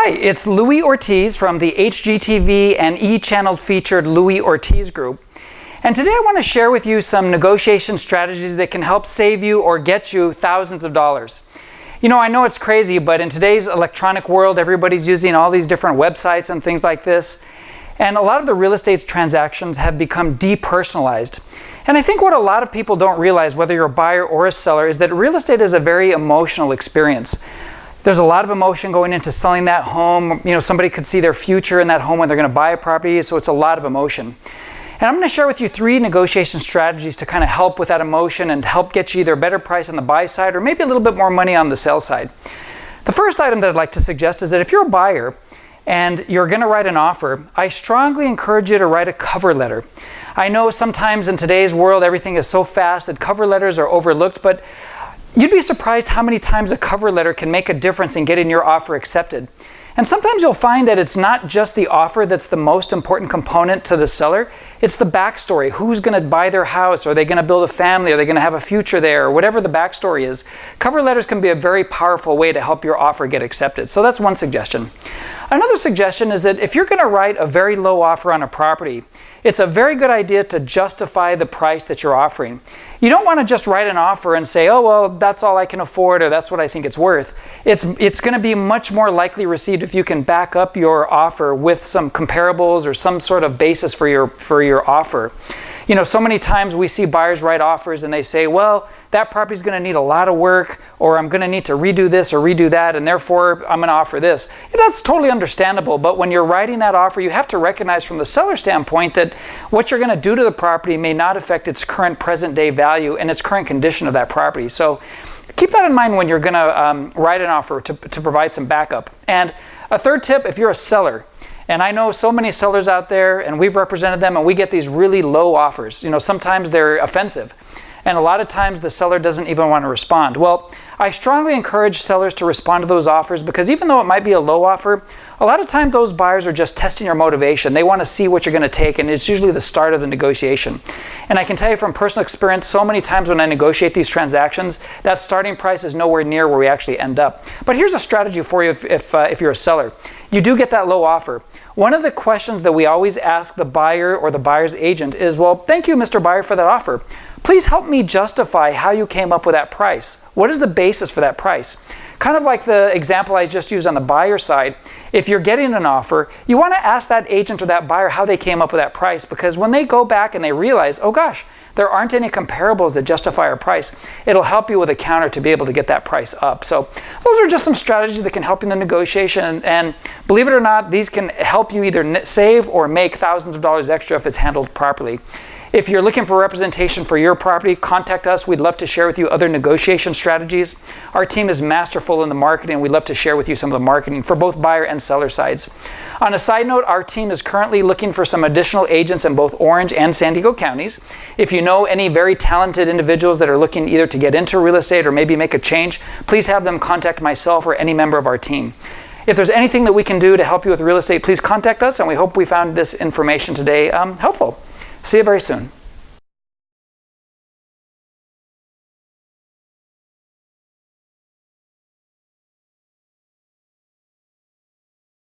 Hi, it's Louie Ortiz from the HGTV and E-Channel featured Louie Ortiz Group. And today I want to share with you some negotiation strategies that can help save you or get you thousands of dollars. You know, I know it's crazy, but in today's electronic world, everybody's using all these different websites and things like this. And a lot of the real estate transactions have become depersonalized. And I think what a lot of people don't realize, whether you're a buyer or a seller, is that real estate is a very emotional experience. There's a lot of emotion going into selling that home. You know, somebody could see their future in that home when they're going to buy a property, so it's a lot of emotion. And I'm going to share with you 3 negotiation strategies to kind of help with that emotion and help get you either a better price on the buy side or maybe a little bit more money on the sell side. The first item that I'd like to suggest is that if you're a buyer and you're going to write an offer, I strongly encourage you to write a cover letter. I know sometimes in today's world everything is so fast that cover letters are overlooked, but you'd be surprised how many times a cover letter can make a difference in getting your offer accepted. And sometimes you'll find that it's not just the offer that's the most important component to the seller, it's the backstory. Who's going to buy their house? Are they going to build a family? Are they going to have a future there? Or whatever the backstory is. Cover letters can be a very powerful way to help your offer get accepted. So that's one suggestion. Another suggestion is that if you're going to write a very low offer on a property, it's a very good idea to justify the price that you're offering. You don't want to just write an offer and say, oh, well, that's all I can afford, or that's what I think it's worth. It's going to be much more likely received if you can back up your offer with some comparables or some sort of basis for your offer. You know, so many times we see buyers write offers and they say, well, that property's going to need a lot of work, or I'm going to need to redo this or redo that, and therefore I'm going to offer this. That's totally understandable, but when you're writing that offer, you have to recognize from the seller standpoint that what you're going to do to the property may not affect its current present day value and its current condition of that property. So keep that in mind when you're going to write an offer to provide some backup. And a third tip, if you're a seller, and I know so many sellers out there, and we've represented them, and we get these really low offers. You know, sometimes they're offensive. And a lot of times the seller doesn't even want to respond. Well, I strongly encourage sellers to respond to those offers because even though it might be a low offer, a lot of times those buyers are just testing your motivation. They want to see what you're going to take, and it's usually the start of the negotiation. And I can tell you from personal experience, so many times when I negotiate these transactions, that starting price is nowhere near where we actually end up. But here's a strategy for you if you're a seller. You do get that low offer. One of the questions that we always ask the buyer or the buyer's agent is, well, thank you, Mr. Buyer, for that offer. Please help me justify how you came up with that price. What is the basis for that price? Kind of like the example I just used on the buyer side. If you're getting an offer, you want to ask that agent or that buyer how they came up with that price, because when they go back and they realize, oh gosh, there aren't any comparables that justify our price, it'll help you with a counter to be able to get that price up. So those are just some strategies that can help in the negotiation. And believe it or not, these can help you either save or make thousands of dollars extra if it's handled properly. If you're looking for representation for your property, contact us. We'd love to share with you other negotiation strategies. Our team is masterful in the marketing. We'd love to share with you some of the marketing for both buyer and seller sides. On a side note, our team is currently looking for some additional agents in both Orange and San Diego counties. If you know any very talented individuals that are looking either to get into real estate or maybe make a change, please have them contact myself or any member of our team. If there's anything that we can do to help you with real estate, please contact us, and we hope we found this information today helpful. See you very soon.